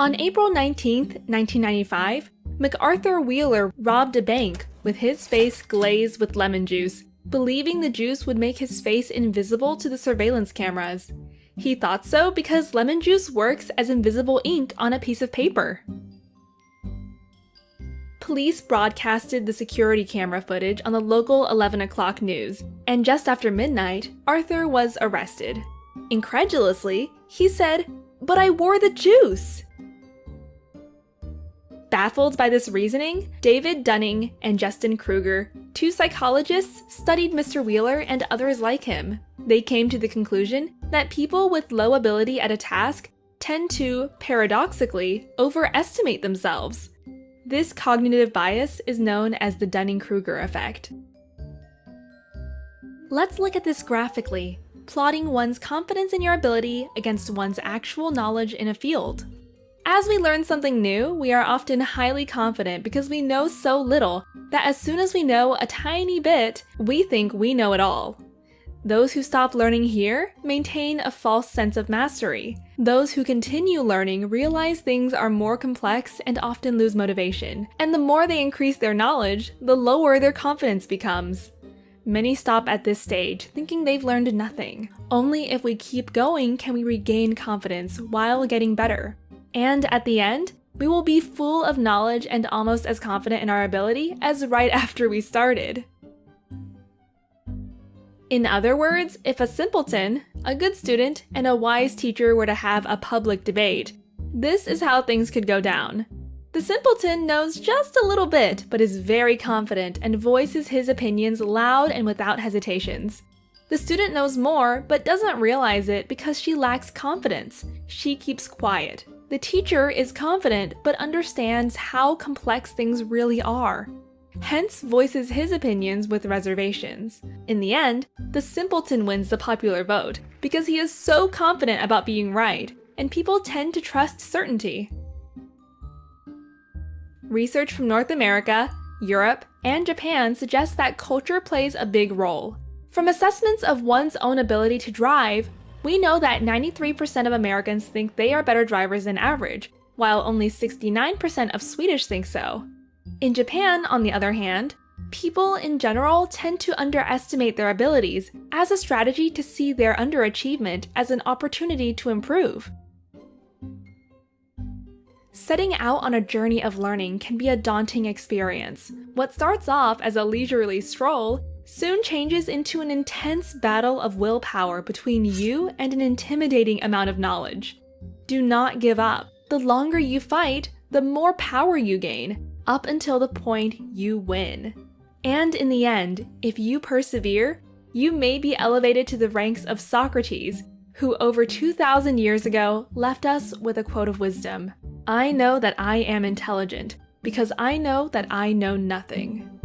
On April 19, 1995, MacArthur Wheeler robbed a bank with his face glazed with lemon juice, believing the juice would make his face invisible to the surveillance cameras. He thought so because lemon juice works as invisible ink on a piece of paper. Police broadcasted the security camera footage on the local 11 o'clock news, and just after midnight, Arthur was arrested. Incredulously, he said, "But I wore the juice!" Baffled by this reasoning, David Dunning and Dunning Kruger, two psychologists, studied Mr. Wheeler and others like him. They came to the conclusion that people with low ability at a task tend to, paradoxically, overestimate themselves. This cognitive bias is known as the Dunning Kruger effect. Let's look at this graphically, plotting one's confidence in your ability against one's actual knowledge in a field. As we learn something new, we are often highly confident because we know so little that as soon as we know a tiny bit, we think we know it all. Those who stop learning here maintain a false sense of mastery. Those who continue learning realize things are more complex and often lose motivation. And the more they increase their knowledge, the lower their confidence becomes. Many stop at this stage, thinking they've learned nothing. Only if we keep going can we regain confidence while getting better. And at the end, we will be full of knowledge and almost as confident in our ability as right after we started. In other words, if a simpleton, a good student, and a wise teacher were to have a public debate, this is how things could go down. The simpleton knows just a little bit, but is very confident and voices his opinions loud and without hesitations. The student knows more, but doesn't realize it because she lacks confidence. She keeps quiet. The teacher is confident, but understands how complex things really are. Hence voices his opinions with reservations. In the end, the simpleton wins the popular vote because he is so confident about being right, and people tend to trust certainty. Research from North America, Europe, and Japan suggests that culture plays a big role. From assessments of one's own ability to drive, we know that 93% of Americans think they are better drivers than average, while only 69% of Swedish think so. In Japan, on the other hand, people in general tend to underestimate their abilities as a strategy to see their underachievement as an opportunity to improve. Setting out on a journey of learning can be a daunting experience. What starts off as a leisurely stroll soon changes into an intense battle of willpower between you and an intimidating amount of knowledge. Do not give up. The longer you fight, the more power you gain, up until the point you win. And in the end, if you persevere, you may be elevated to the ranks of Socrates, who over 2,000 years ago left us with a quote of wisdom: "I know that I am intelligent, because I know that I know nothing."